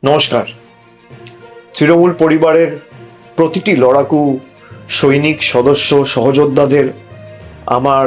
নমস্কার। তৃণমূল পরিবারের প্রতিটি লড়াকু সৈনিক সদস্য সহযোদ্ধাদের আমার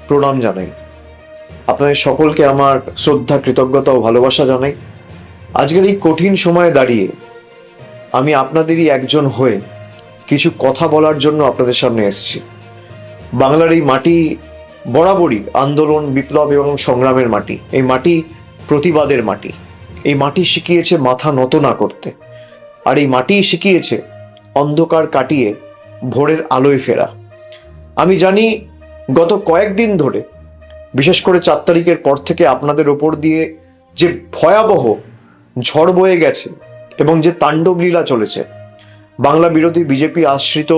প্রণাম জানাই। আপনাদের সকলকে আমার শ্রদ্ধা, কৃতজ্ঞতা ও ভালোবাসা জানাই। আজকের এই কঠিন সময়ে দাঁড়িয়ে আমি আপনাদেরই একজন হয়ে কিছু কথা বলার জন্য আপনাদের সামনে এসেছি। বাংলার এই মাটি বরাবরই আন্দোলন, বিপ্লব এবং সংগ্রামের মাটি। এই মাটি প্রতিবাদের মাটি। এই মাটি শিখিয়েছে মাথা নত না করতে, আর এই মাটি শিখিয়েছে অন্ধকার কাটিয়ে ভোরের আলোয় ফেরা। আমি জানি গত কয়েকদিন ধরে, বিশেষ করে 4 তারিখের পর থেকে আপনাদের ওপর দিয়ে যে ভয়াবহ ঝড় বয়ে গেছে এবং যে তাণ্ডব লীলা চলেছে, বাংলা বিরোধী বিজেপি আশ্রিত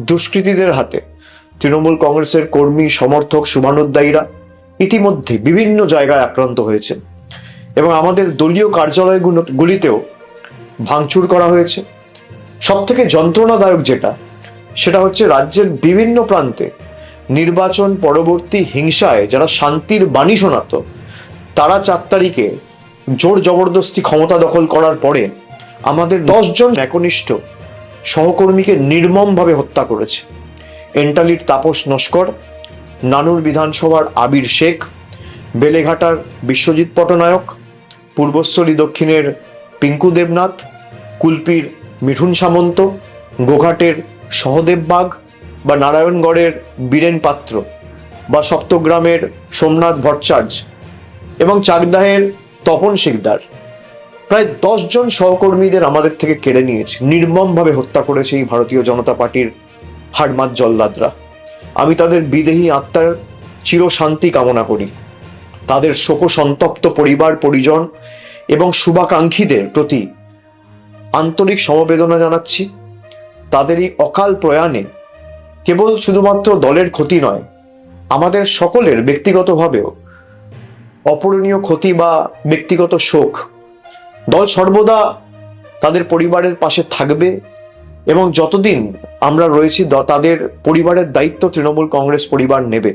দুষ্কৃতীদের হাতে তৃণমূল কংগ্রেসের কর্মী, সমর্থক, শুভানুধ্যায়ীরা ইতিমধ্যে বিভিন্ন জায়গায় আক্রান্ত হয়েছে এবং আমাদের দলীয় কার্যালয়গুলিতেও ভাঙচুর করা হয়েছে। সব থেকে যন্ত্রণাদায়ক সেটা হচ্ছে রাজ্যের বিভিন্ন প্রান্তে নির্বাচন পরবর্তী হিংসায় যারা শান্তির বাণী শোনাতো, তারা 4 তারিখে জোর জবরদস্তি ক্ষমতা দখল করার পরে আমাদের 10 জন একনিষ্ঠ সহকর্মীকে নির্মমভাবে হত্যা করেছে। এন্টালির তাপস নস্কর, নানুর বিধানসভার আবির শেখ, বেলেঘাটার বিশ্বজিৎ পটনায়ক, পূর্বস্থলী দক্ষিণের পিঙ্কু দেবনাথ, কুলপির মিঠুন সামন্ত, গোঘাটের সহদেব বাগ বা নারায়ণগড়ের বীরেন পাত্র বা সপ্তগ্রামের সোমনাথ ভট্টাচার্য এবং চাকদাহের তপন শিকদার, প্রায় 10 জন সহকর্মীদের আমাদের থেকে কেড়ে নিয়েছে, নির্মমভাবে হত্যা করেছে এই ভারতীয় জনতা পার্টির হাড়মাত জল্লাদরা। আমি তাদের বিদেহী আত্মার চিরশান্তি কামনা করি। তাদের শোক সন্তপ্ত পরিবার পরিজন এবং শুভাকাঙ্ক্ষীদের প্রতি আন্তরিক সমবেদনা জানাচ্ছি। তাদের এই অকাল প্রয়াণে কেবল শুধুমাত্র দলের ক্ষতি নয়, আমাদের সকলের ব্যক্তিগতভাবেও অপূরণীয় ক্ষতি বা ব্যক্তিগত শোক। দল সর্বদা তাদের পরিবারের পাশে থাকবে এবং যতদিন আমরা রয়েছি তাদের পরিবারের দায়িত্ব তৃণমূল কংগ্রেস পরিবার নেবে।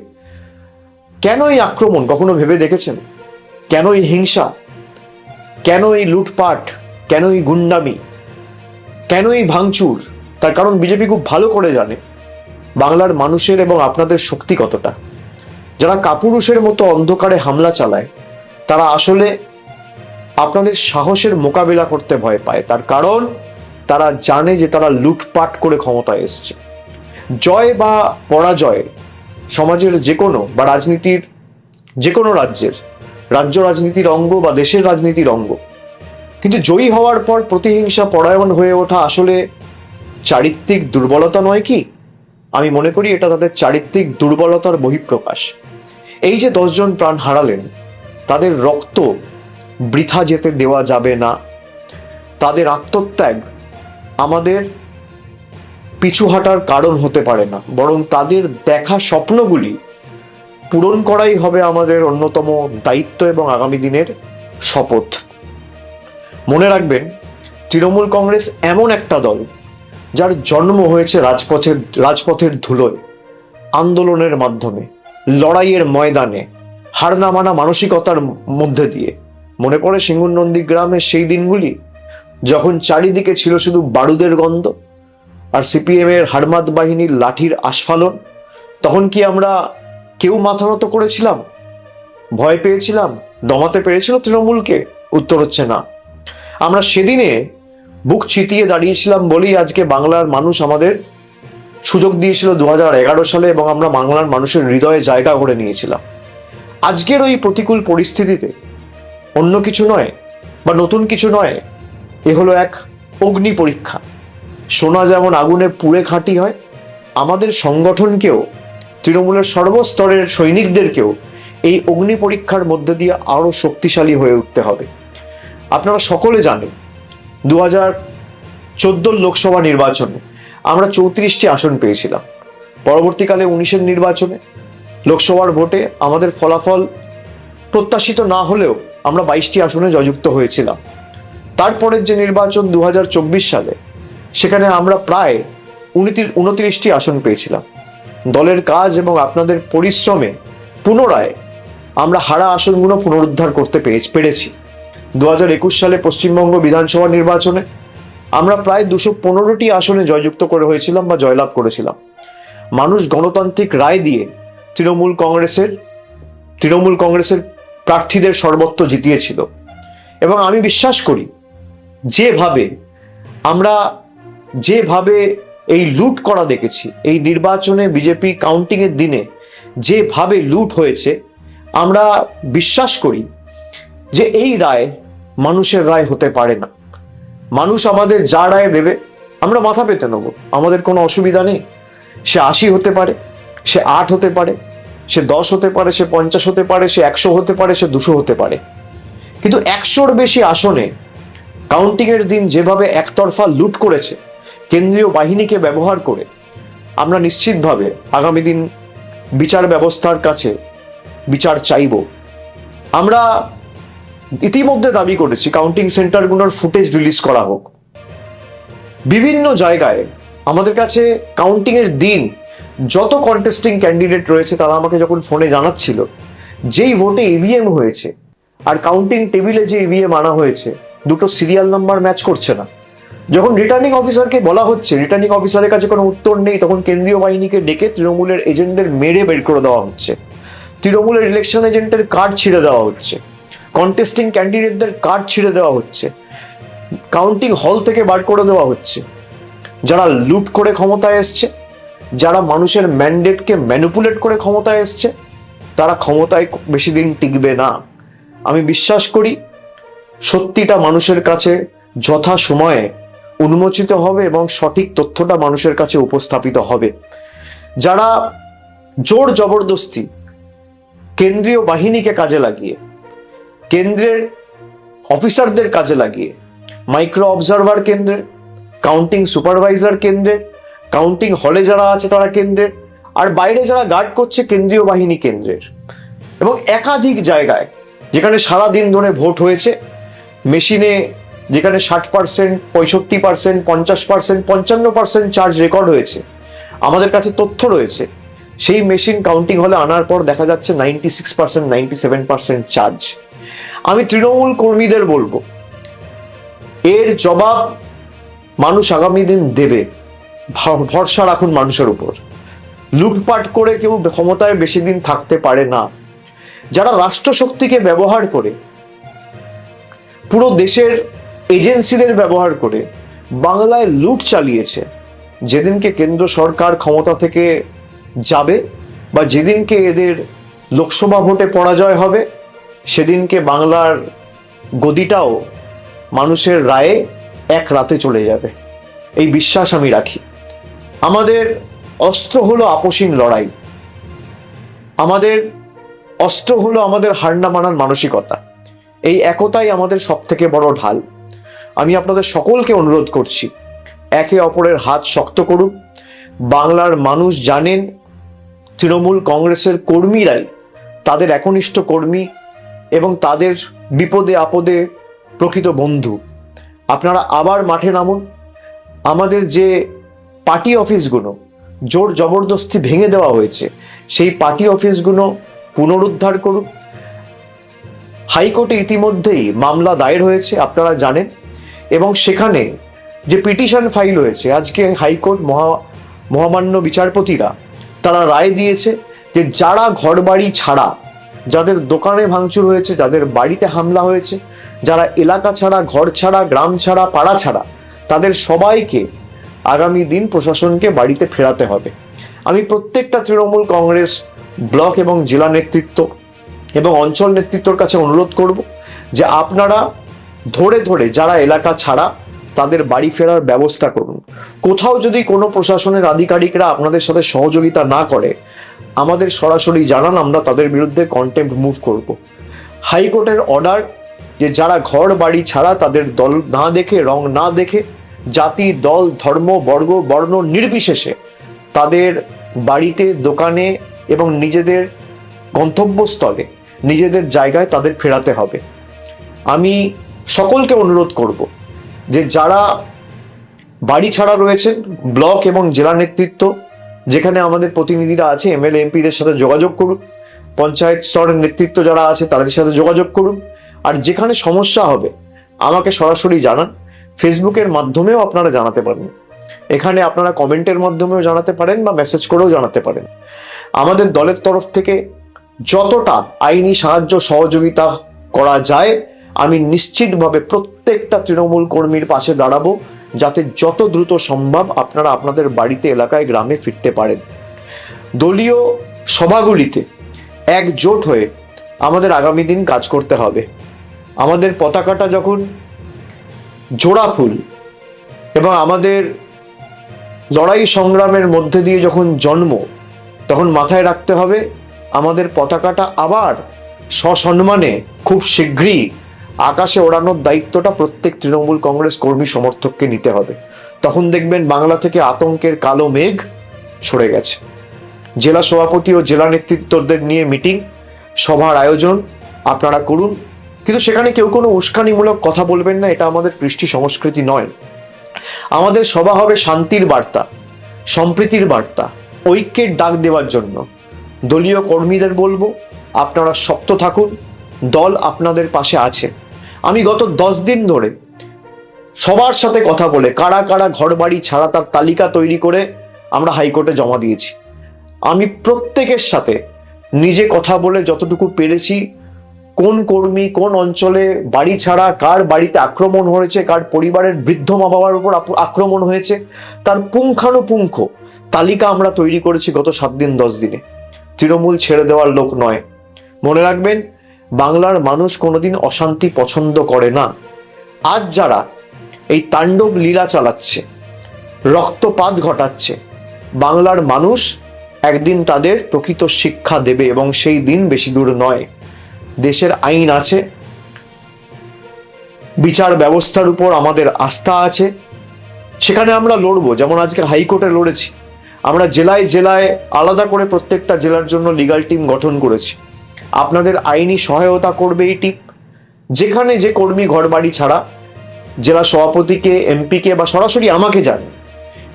কেন এই আক্রমণ কখনো ভেবে দেখেছেন? কেন এই হিংসা? কেন এই লুটপাট? কেন এই গুন্ডামি? কেন এই ভাঙচুর? তার কারণ বিজেপি খুব ভালো করে জানে বাংলার মানুষের এবং আপনাদের শক্তি কতটা। যারা কাপুরুষের মতো অন্ধকারে হামলা চালায়, তারা আসলে আপনাদের সাহসের মোকাবিলা করতে ভয় পায়। তার কারণ তারা জানে যে তারা লুটপাট করে ক্ষমতায় এসছে। জয় বা পরাজয় সমাজের যে কোনো বা রাজনীতির যে কোনো রাজ্য রাজনীতির অঙ্গ বা দেশের রাজনীতির অঙ্গ, কিন্তু জয়ী হওয়ার পর প্রতিহিংসা পরায়ণ হয়ে ওঠা আসলে চারিত্রিক দুর্বলতা নয় কি? আমি মনে করি এটা তাদের চারিত্রিক দুর্বলতার বহিঃপ্রকাশ। এই যে 10 জন প্রাণ হারালেন, তাদের রক্ত বৃথা যেতে দেওয়া যাবে না। তাদের আত্মত্যাগ আমাদের পিছু হাঁটার কারণ হতে পারে না, বরং তাদের দেখা স্বপ্নগুলি পূরণ করাই হবে আমাদের অন্যতম দায়িত্ব এবং আগামী দিনের শপথ। মনে রাখবেন, তৃণমূল কংগ্রেস এমন একটা দল যার জন্ম হয়েছে রাজপথের ধুলোয়, আন্দোলনের মাধ্যমে, লড়াইয়ের ময়দানে, হার না মানা মানসিকতার মধ্যে দিয়ে। মনে পড়ে সিঙ্গুর নন্দীগ্রামের সেই দিনগুলি, যখন চারিদিকে ছিল শুধু বারুদের গন্ধ আর সিপিএম এর হাড়মাত বাহিনীর লাঠির আস্ফালন। তখন কি আমরা কেউ মাথা নত করেছিলাম? ভয় পেয়েছিলাম? দমাতে পেরেছিল তৃণমূলকে? উত্তর হচ্ছে না। আমরা সেদিনে বুক চিতিয়ে দাঁড়িয়েছিলাম বলেই আজকে বাংলার মানুষ আমাদের সুযোগ দিয়েছিল 2011 সালে, এবং আমরা বাংলার মানুষের হৃদয়ে জায়গা করে নিয়েছিলাম। আজকের ওই প্রতিকূল পরিস্থিতিতে অন্য কিছু নয় বা নতুন কিছু নয়, এ হলো এক অগ্নি পরীক্ষা। সোনা যেমন আগুনে পুড়ে খাঁটি হয়, আমাদের সংগঠনকেও, তৃণমূলের সর্বস্তরের সৈনিকদেরকেও এই অগ্নি পরীক্ষার মধ্যে দিয়ে আরো শক্তিশালী হয়ে উঠতে হবে। আপনারা সকলে জানেন 2014 লোকসভা নির্বাচনে আমরা 34টি আসন পেয়েছিলাম। পরবর্তীকালে 19-এর নির্বাচনে লোকসভার ভোটে আমাদের ফলাফল প্রত্যাশিত না হলেও আমরা 22টি আসনে জয়যুক্ত হয়েছিলাম। তারপরের যে নির্বাচন 2024 সালে, সেখানে আমরা প্রায় 29টি আসন পেয়েছিলাম। দলের কাজ এবং আপনাদের পরিশ্রমে পুনরায় আমরা হারা আসনগুলো পুনরুদ্ধার করতে পেরেছি। 2021 সালে পশ্চিমবঙ্গ বিধানসভা নির্বাচনে আমরা প্রায় 215টি আসনে জয়যুক্ত করে হয়েছিলাম বা জয়লাভ করেছিলাম। মানুষ গণতান্ত্রিক রায় দিয়ে তৃণমূল কংগ্রেসের প্রার্থীদের সর্বত্র জিতিয়েছিল। এবং আমি বিশ্বাস করি যেভাবে এই লুট করা দেখেছি, এই নির্বাচনে বিজেপি কাউন্টিং এর দিনে যেভাবে লুট হয়েছে, আমরা বিশ্বাস করি যে এই রায় মানুষের রায় হতে পারে না। মানুষ আমাদের যা রায় দেবে আমরা মাথা পেতে নেব, আমাদের কোনো অসুবিধা নেই। সে 80 হতে পারে, সে 8 হতে পারে, সে 10 হতে পারে, সে 50 হতে পারে, সে 100 হতে পারে, সে 200 হতে পারে। কিন্তু 100-র বেশি আসনে কাউন্টিং এর দিন যেভাবে একতরফা লুট করেছে কেন্দ্রীয় বাহিনীকে ব্যবহার করে, আমরা নিশ্চিতভাবে আগামী দিন বিচার ব্যবস্থার কাছে বিচার চাইব। আমরা ইতিমধ্যে দাবি করেছি কাউন্টিং সেন্টারগুলোর ফুটেজ রিলিজ করা হোক। বিভিন্ন জায়গায় আমাদের কাছে কাউন্টিং এর দিন যত কন্টেস্টিং ক্যান্ডিডেট রয়েছে তারা আমাকে যখন ফোনে জানাচ্ছিল যেই ভোটে ইভিএম হয়েছে আর কাউন্টিং টেবিলে যে ইভিএম আনা হয়েছে দুটো সিরিয়াল নাম্বার ম্যাচ করছে না। যখন রিটার্নিং অফিসারকে বলা হচ্ছে, রিটার্নিং অফিসারের কাছে কোনো উত্তর নেই, তখন কেন্দ্রীয় বাহিনীকে ডেকে তৃণমূলের এজেন্টদের মেরে বের করে দেওয়া হচ্ছে, তৃণমূলের ইলেকশন এজেন্টের কার্ড ছিঁড়ে দেওয়া হচ্ছে, কন্টেস্টিং ক্যান্ডিডেটদের কার্ড ছিঁড়ে দেওয়া হচ্ছে, কাউন্টিং হল থেকে বার করে দেওয়া হচ্ছে। যারা লুট করে ক্ষমতায় এসছে, যারা মানুষের ম্যান্ডেটকে ম্যানিপুলেট করে ক্ষমতায় এসছে, তারা ক্ষমতায় বেশি দিন টিকবে না। আমি বিশ্বাস করি সত্যিটা মানুষের কাছে যথা সময়ে উন্মোচিত হবে এবং সঠিক তথ্যটা মানুষের কাছে উপস্থাপিত হবে। যারা জোর জবরদস্তি কেন্দ্রীয় বাহিনীকে কাজে লাগিয়ে, কেন্দ্রের অফিসারদের কাজে লাগিয়ে, মাইক্রো অবজারভার কেন্দ্রের, কাউন্টিং সুপারভাইজার কেন্দ্রের, কাউন্টিং হলে যারা আছে তারা কেন্দ্রের, আর বাইরে যারা গার্ড করছে কেন্দ্রীয় বাহিনী কেন্দ্রের, এবং একাধিক জায়গায় যেখানে সারা দিন ধরে ভোট হয়েছে, মেশিনে যেখানে 60%, 65%, 50%, 55% চার্জ রেকর্ড হয়েছে, আমাদের কাছে তথ্য রয়েছে, সেই মেশিন কাউন্টিং হলে আনার পর দেখা যাচ্ছে 96%, 97% চার্জ। আমি তৃণমূল কর্মীদের বলবো, এর জবাব মানুষ আগামী দিন দেবে, ভরসা রাখুন মানুষের উপর। লুটপাট করে কেউ ক্ষমতায় বেশি দিন থাকতে পারে না। যারা রাষ্ট্রশক্তিকে ব্যবহার করে, পুরো দেশের এজেন্সিদের ব্যবহার করে বাংলায় লুট চালিয়েছে, যেদিনকে কেন্দ্র সরকার ক্ষমতা থেকে যাবে বা যেদিনকে এদের লোকসভা ভোটে পরাজয় হবে, সেদিনকে বাংলার গদিটাও মানুষের রায়ে এক রাতে চলে যাবে, এই বিশ্বাস আমি রাখি। আমাদের অস্ত্র হলো আপোষহীন লড়াই, আমাদের অস্ত্র হলো আমাদের হার না মানার মানসিকতা। এই একতাই আমাদের সব থেকে বড় ঢাল। আমি আপনাদের সকলকে অনুরোধ করছি, একে অপরের হাত শক্ত করুন। বাংলার মানুষ জানেন তৃণমূল কংগ্রেসের কর্মীরাই তাদের একনিষ্ঠ কর্মী এবং তাদের বিপদে আপদে প্রকৃত বন্ধু। আপনারা আবার মাঠে নামুন। আমাদের যে পার্টি অফিসগুলো জোর জবরদস্তি ভেঙে দেওয়া হয়েছে, সেই পার্টি অফিসগুলো পুনরুদ্ধার করুন। হাইকোর্টে ইতিমধ্যেই মামলা দায়ের হয়েছে, আপনারা জানেন, এবং সেখানে যে পিটিশন ফাইল হয়েছে, আজকে হাইকোর্ট মহামান্য বিচারপতিরা তারা রায় দিয়েছে যে যারা ঘরবাড়ি ছাড়া, যাদের দোকানে ভাঙচুর হয়েছে, যাদের বাড়িতে হামলা হয়েছে, যারা এলাকা ছাড়া, ঘর ছাড়া, গ্রাম ছাড়া, পাড়া ছাড়া, তাদের সবাইকে আগামী দিন প্রশাসনকে বাড়িতে ফেরাতে হবে। আমি প্রত্যেকটা তৃণমূল কংগ্রেস ব্লক এবং জেলা নেতৃত্ব এবং অঞ্চল নেতৃত্বর কাছে অনুরোধ করব যে আপনারা ধরে ধরে যারা এলাকা ছাড়া তাদের বাড়ি ফেরার ব্যবস্থা করুন। কোথাও যদি কোনো প্রশাসনের আধিকারিকরা আপনাদের সাথে সহযোগিতা না করে, আমাদের সরাসরি জানান, আমরা তাদের বিরুদ্ধে কন্টেম্প্ট মুভ করব। হাইকোর্টের অর্ডার যে যারা ঘর বাড়ি ছাড়া, তাদের দল না দেখে, রং না দেখে, জাতি, দল, ধর্ম, বর্গ, বর্ণ নির্বিশেষে তাদের বাড়িতে, দোকানে এবং নিজেদের গন্তব্যস্থলে, নিজেদের জায়গায় তাদের ফেরাতে হবে। আমি সকলকে অনুরোধ করব যে যারা বাড়ি ছাড়া রয়েছেন, ব্লক এবং জেলা নেতৃত্ব যেখানে আমাদের প্রতিনিধিরা আছে, এমএলএ এমপিদের সাথে যোগাযোগ করুন। পঞ্চায়েত স্তরের নেতৃত্ব যারা আছে তাদের সাথে যোগাযোগ করুন। আর যেখানে সমস্যা হবে আমাকে সরাসরি জানান, ফেসবুকের মাধ্যমেও আপনারা জানাতে পারেন, এখানে আপনারা কমেন্টের মাধ্যমেও জানাতে পারেন বা মেসেজ করেও জানাতে পারেন। আমাদের দলের তরফ থেকে যতটা আইনি সাহায্য সহযোগিতা করা যায় আমি নিশ্চিতভাবে প্রত্যেকটা তৃণমূল কর্মীর পাশে দাঁড়াবো, যাতে যত দ্রুত সম্ভব আপনারা আপনাদের বাড়িতে, এলাকায়, গ্রামে ফিরতে পারেন। দলীয় সভাগুলিতে একজোট হয়ে আমাদের আগামী দিন কাজ করতে হবে। আমাদের পতাকাটা যখন জোড়া ফুল এবং আমাদের লড়াই সংগ্রামের মধ্যে দিয়ে যখন জন্ম, তখন মাথায় রাখতে হবে আমাদের পতাকাটা আবার সসম্মানে খুব শীঘ্রই আকাশে ওড়ানোর দায়িত্বটা প্রত্যেক তৃণমূল কংগ্রেস কর্মী সমর্থককে নিতে হবে। তখন দেখবেন বাংলা থেকে আতঙ্কের কালো মেঘ সরে গেছে। জেলা সভাপতি ও জেলা নেতৃত্বদের নিয়ে মিটিং, সভার আয়োজন আপনারা করুন, কিন্তু সেখানে কেউ কোনো উস্কানিমূলক কথা বলবেন না, এটা আমাদের কৃষ্টি সংস্কৃতি নয়। আমাদের সভা হবে শান্তির বার্তা, সম্প্রীতির বার্তা, ঐক্যের ডাক দেওয়ার জন্য। দলীয় কর্মীদের বলবো আপনারা শক্ত থাকুন, দল আপনাদের পাশে আছে। আমি গত 10 দিন ধরে সবার সাথে কথা বলে কারা কারা ঘর বাড়ি ছাড়া তার তালিকা তৈরি করে আমরা হাইকোর্টে জমা দিয়েছি। আমি প্রত্যেকের সাথে নিজে কথা বলে যতটুকু পেরেছি, কোন কর্মী কোন অঞ্চলে বাড়ি ছাড়া, কার বাড়িতে আক্রমণ হয়েছে, কার পরিবারের বৃদ্ধ মা বাবার উপর আক্রমণ হয়েছে, তার পুঙ্খানুপুঙ্খ তালিকা আমরা তৈরি করেছি গত 7 দিন 10 দিনে। তৃণমূল ছেড়ে দেওয়ার লোক নয়। মনে রাখবেন, বাংলার মানুষ কোনোদিন অশান্তি পছন্দ করে না। আজ যারা এই তাণ্ডব লীলা চালাচ্ছে, রক্তপাত ঘটাচ্ছে, বাংলার মানুষ একদিন তাদের প্রকৃত শিক্ষা দেবে এবং সেই দিন বেশি দূর নয়। দেশের আইন আছে, বিচার ব্যবস্থার উপর আমাদের আস্থা আছে, সেখানে আমরা লড়বো। যেমন আজকে হাইকোর্টে লড়েছি, আমরা জেলায় জেলায় আলাদা করে প্রত্যেকটা জেলার জন্য লিগ্যাল টিম গঠন করেছি। আপনাদের আইনি সহায়তা করবে এই টিম। যেখানে যে কর্মী ঘর বাড়ি ছাড়া জেলা সভাপতিকে, এমপিকে বা সরাসরি আমাকে জানে,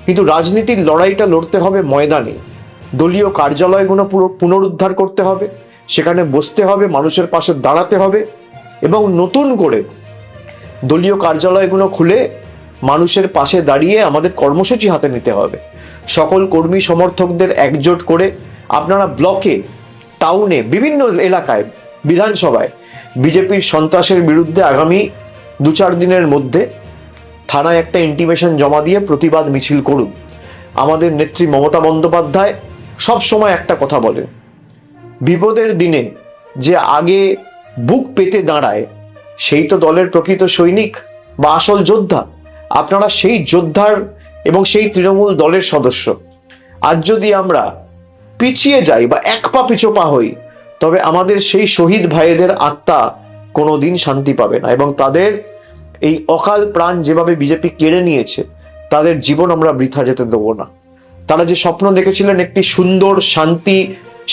কিন্তু রাজনীতির লড়াইটা লড়তে হবে ময়দানে। দলীয় কার্যালয়গুলো পুনরুদ্ধার করতে হবে, সেখানে বসতে হবে, মানুষের পাশে দাঁড়াতে হবে এবং নতুন করে দলীয় কার্যালয়গুলো খুলে মানুষের পাশে দাঁড়িয়ে আমাদের কর্মসূচি হাতে নিতে হবে। সকল কর্মী সমর্থকদের একজোট করে আপনারা ব্লকে, টাউনে, বিভিন্ন এলাকায়, বিধানসভায় বিজেপির সন্ত্রাসের বিরুদ্ধে আগামী 2-4 দিনের মধ্যে থানায় একটা ইন্টিমেশন জমা দিয়ে প্রতিবাদ মিছিল করুন। আমাদের নেত্রী মমতা বন্দ্যোপাধ্যায় সব সময় একটা কথা বলেন, বিপদের দিনে যে আগে বুক পেতে দাঁড়ায় সেই তো দলের প্রকৃত সৈনিক বা আসল যোদ্ধা। আপনারা সেই যোদ্ধার এবং সেই তৃণমূল দলের সদস্য। আজ যদি আমরা পিছিয়ে যাই বা এক পা পিছপা হই, তবে আমাদের সেই শহীদ ভাইদের আত্মা কোনোদিন শান্তি পাবে না এবং তাদের এই অকাল প্রাণ যেভাবে বিজেপি কেড়ে নিয়েছে, তাদের জীবন আমরা বৃথা যেতে দেবো না। তারা যে স্বপ্ন দেখেছিলেন একটি সুন্দর,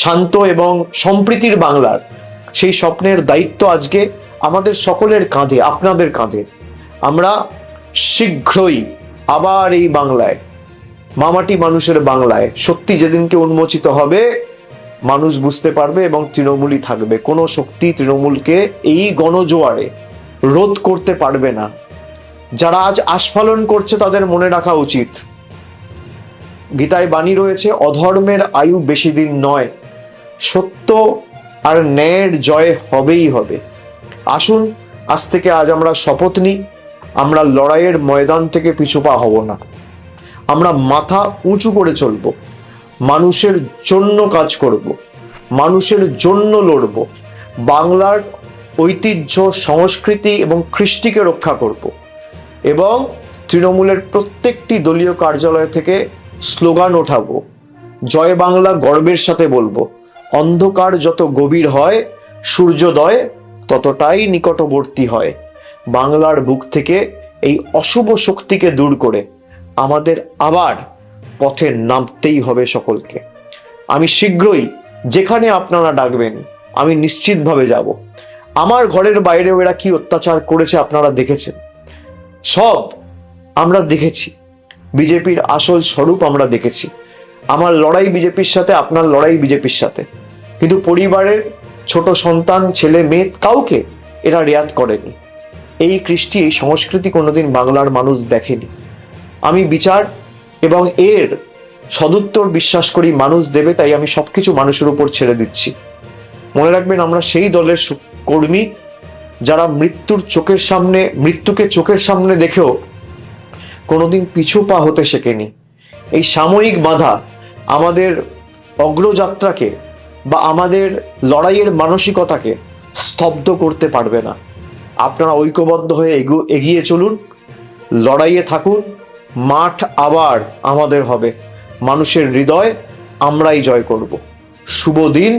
শান্ত এবং সম্প্রীতির বাংলার, সেই স্বপ্নের দায়িত্ব আজকে আমাদের সকলের কাঁধে, আপনাদের কাঁধে। আমরা শীঘ্রই আবার এই বাংলায়, মামাটি মানুষের বাংলায় সত্যি যেদিনকে উন্মোচিত হবে, মানুষ বুঝতে পারবে এবং তৃণমূলই থাকবে। কোনো শক্তি তৃণমূলকে এই গণজোয়ারে রোধ করতে পারবে না। যারা আজ আস্ফালন করছে তাদের মনে রাখা উচিত, গীতায় বাণী রয়েছে, অধর্মের আয়ু বেশি দিন নয়, সত্য আর ন্যায়ের জয় হবেই হবে। আসুন আজ থেকে আজ আমরা শপথ নিই, আমরা লড়াইয়ের ময়দান থেকে পিছুপা হব না। আমরা মাথা উঁচু করে চলব, মানুষের জন্য কাজ করব, মানুষের জন্য লড়ব, বাংলার ঐতিহ্য, সংস্কৃতি এবং কৃষ্টিকে রক্ষা করব এবং তৃণমূলের প্রত্যেকটি দলীয় কার্যালয় থেকে স্লোগান ওঠাবো, জয় বাংলা গর্বের সাথে বলবো। অন্ধকার যত গভীর হয়, সূর্যোদয় ততটাই নিকটবর্তী হয়। বাংলার বুক থেকে এই অশুভ শক্তিকে দূর করে আমাদের আবার পথে নামতেই হবে সকলকে। আমি শীঘ্রই যেখানে আপনারা ডাকবেন আমি নিশ্চিতভাবে যাব। আমার ঘরের বাইরেও এরা কি অত্যাচার করেছে আপনারা দেখেছেন, সব আমরা দেখেছি। বিজেপির আসল স্বরূপ আমরা দেখেছি। আমার লড়াই বিজেপির সাথে, আপনার লড়াই বিজেপির সাথে, কিন্তু পরিবারের ছোট সন্তান, ছেলে মেয়ে, কাউকে এরা রেয়াত করেনি। এই কৃষ্টি, এই সংস্কৃতি কোনোদিন বাংলার মানুষ দেখেনি। আমি বিচার এবং এর সদুত্তর বিশ্বাস করি মানুষ দেবে, তাই আমি সবকিছু মানুষের উপর ছেড়ে দিচ্ছি। মনে রাখবেন, আমরা সেই দলের কর্মী যারা মৃত্যুকে চোখের সামনে দেখেও কোনোদিন পিছু পা হতে শেখেনি। এই সাময়িক বাধা আমাদের অগ্রযাত্রাকে বা আমাদের লড়াইয়ের মানসিকতাকে স্তব্ধ করতে পারবে না। আপনারা ঐক্যবদ্ধ হয়ে এগিয়ে চলুন, লড়াইয়ে থাকুন। মাঠ আবার আমাদের হবে, মানুষের হৃদয় আমরাই জয় করব। শুভ দিন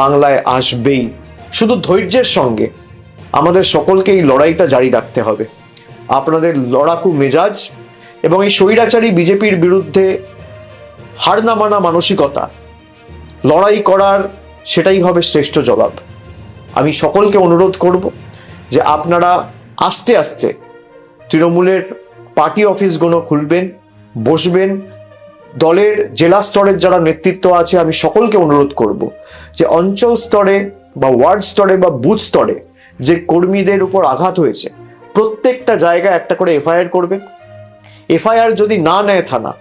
বাংলায় আসবেই। শুধু ধৈর্যের সঙ্গে আমাদের সকলকে এই লড়াইটা জারি রাখতে হবে। আপনাদের লড়াকু মেজাজ এবং এই স্বৈরাচারী বিজেপির বিরুদ্ধে হার না মানা মানসিকতা, লড়াই করার সেটাই হবে শ্রেষ্ঠ জবাব। আমি সকলকে অনুরোধ করব যে আপনারা আস্তে আস্তে তৃণমূলের পার্টি অফিসগুলো খুলবেন, বসবেন। দলের জেলা স্তরের যারা নেতৃত্ব আছে, আমি সকলকে অনুরোধ করব যে অঞ্চল স্তরে বা ওয়ার্ড স্তরে বা বুথ স্তরে যে কর্মীদের উপর আঘাত হয়েছে, প্রত্যেকটা জায়গায় একটা করে এফআইআর করবেন। এফআইআর যদি না নেয় থানা,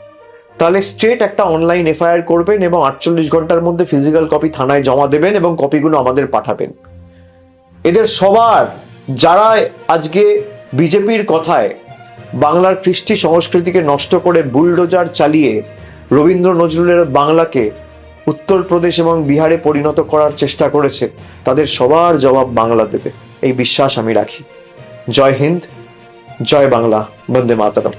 তাহলে স্ট্রেট একটা অনলাইন এফআইআর করবেন এবং 48 ঘন্টার মধ্যে ফিজিক্যাল কপি থানায় জমা দেবেন এবং কপিগুলো আমাদের পাঠাবেন। এদের সবার, যারা আজকে বিজেপির কথায় বাংলার কৃষ্টি সংস্কৃতিকে নষ্ট করে বুলডোজার চালিয়ে রবীন্দ্র নজরুলের বাংলাকে উত্তরপ্রদেশ এবং বিহারে পরিণত করার চেষ্টা করেছে, তাদের সবার জবাব বাংলা দেবে, এই বিশ্বাস আমি রাখি। জয় হিন্দ, জয় বাংলা, বন্দে মাতরম।